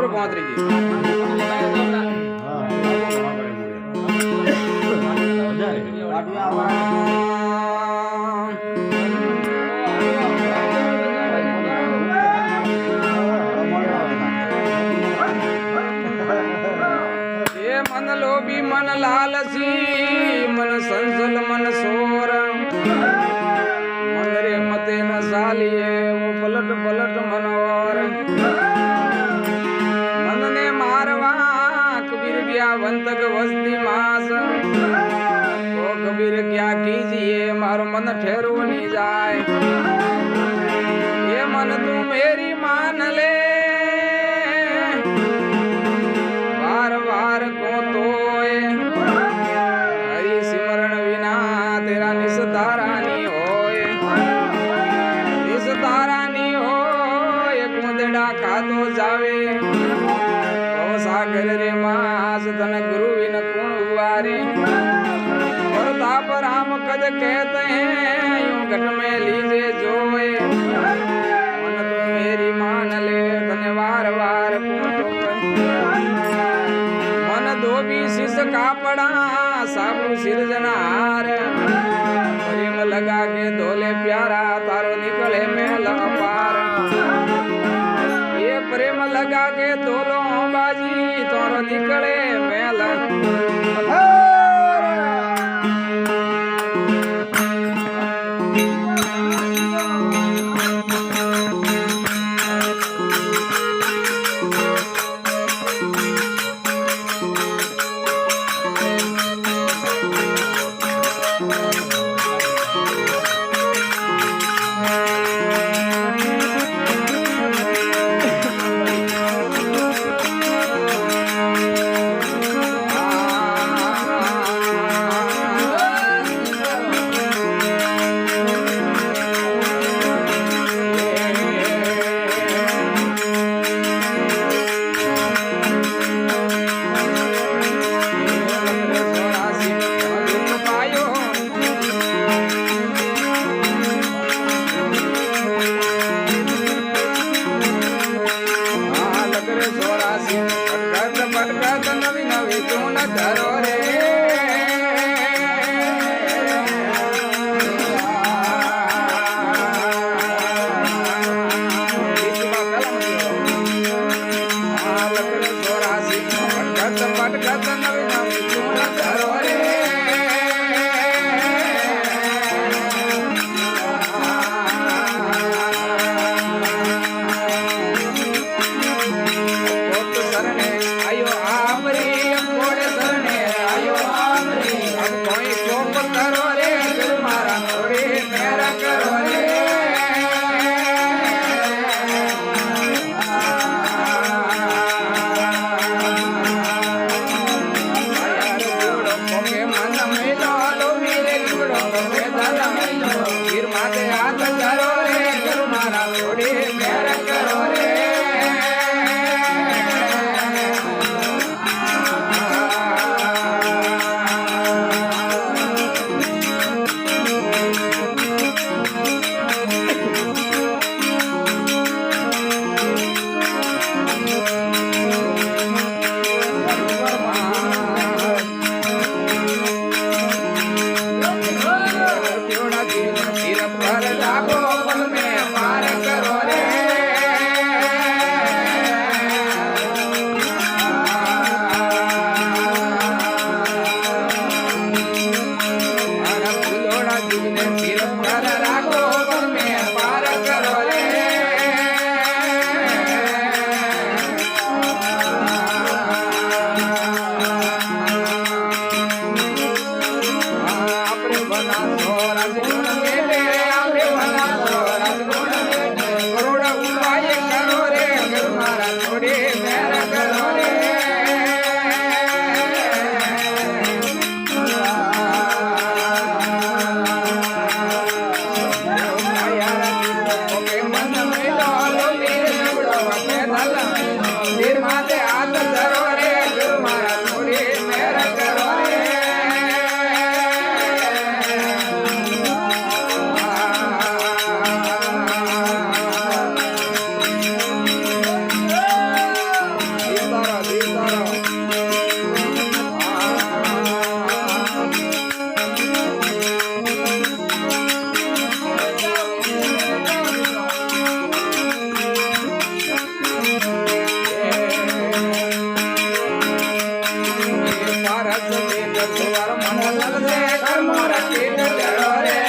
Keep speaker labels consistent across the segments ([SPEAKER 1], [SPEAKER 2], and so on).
[SPEAKER 1] સાંભળો કોંતરીજી मन लोभी मन लालसी मन संसल मन सोर मन रे मते न सालिए वो पलट पलट मनोर मन ने मारवा कबीर गया वंतक वस्ती मास ओ कबीर क्या कीजिए मारो मन ठहरो नहीं जाए ये मन तू मेरी मान ले खातो जावे ओ सागर रे मास तन गुरु विन कौन हुआरे प्रताप राम कद कहते हैं यूं घट में लीजे जोए मन तू मेरी मान ले तने वार वार मन धोबी शिष कापड़ा साबु सिरजनहार प्रेम लगा के धोले प्यारा तारो निकले मेल अपार प्रेम लगा के तोलो बाजी तोरो निकले मेला જળવાર મન લલસે કર્મ રખી જળો રે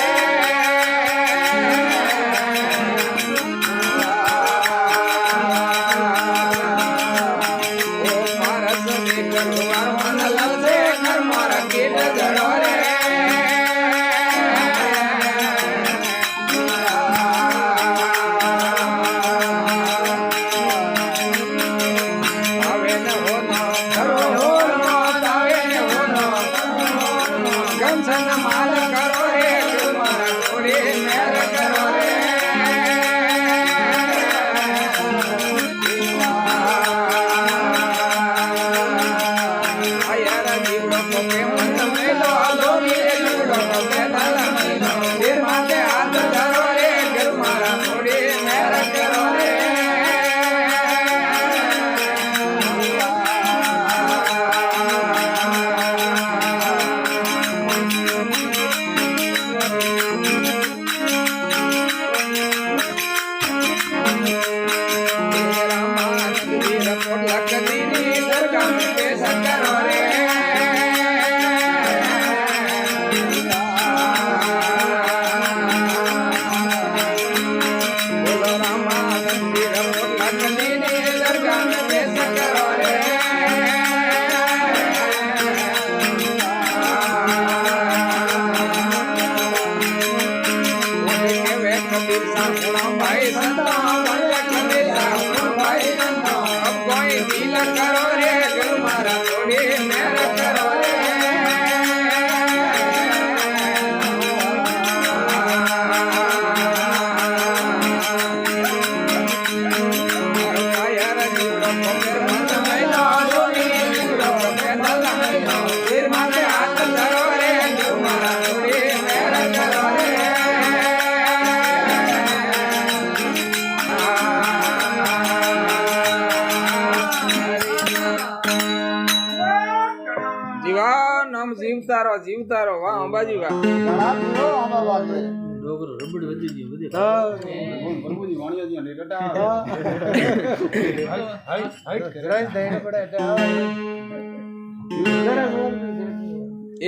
[SPEAKER 1] જીવતા રહો વાહ અંબાજી વાહ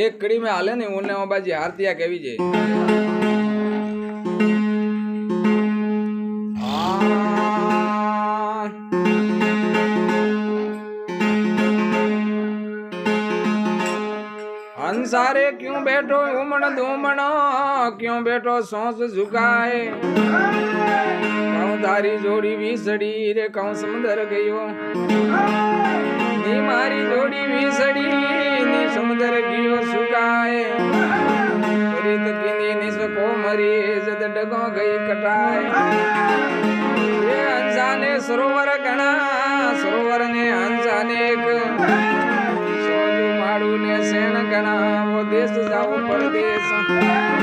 [SPEAKER 1] એક કડી में હાલે ને ઓને અંબાજી આરતીયા કેવી છે अंसारे क्यों बैठो उमड़ धूमड़ो क्यों बैठो सोच झुकाए कहूं तारी जोड़ी विसड़ी रे कहूं समुद्र गयो नी मारी जोड़ी विसड़ी नी समुद्र गयो सुकाए प्रीत किनी निसको मरी जद डगो गई कटाए ये अंसाने सरोवर गणा सरोवर ने अंसाने एक ने सेन गणा वो देश जाओ परदेश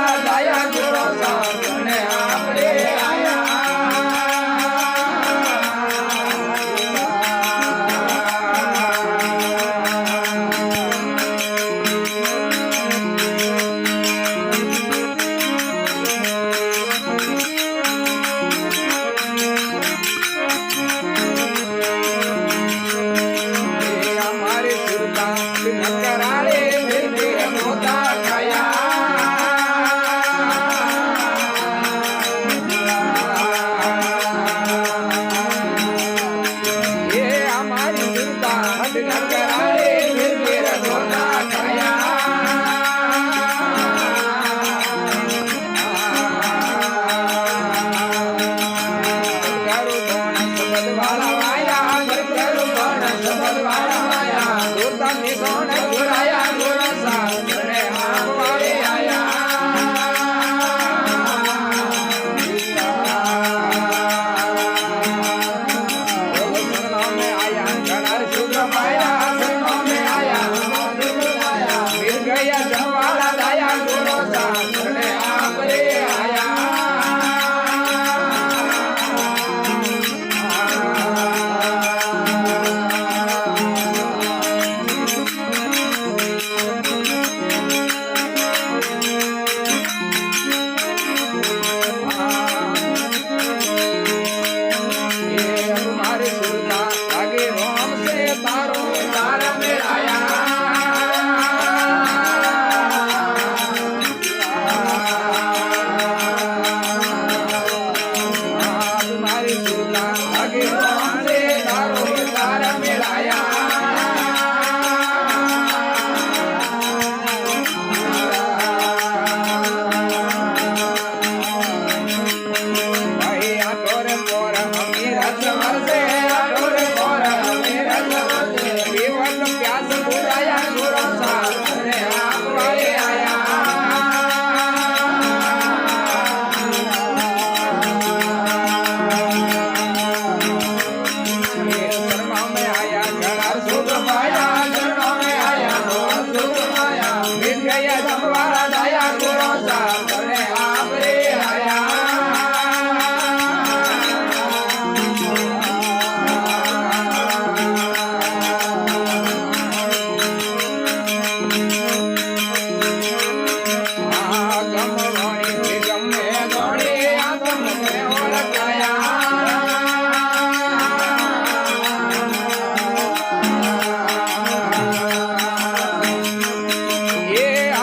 [SPEAKER 1] વાળા દયા ગુરુ સાને આપણે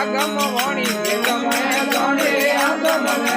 [SPEAKER 2] ગમ વણી ગમે ગણે આંગમ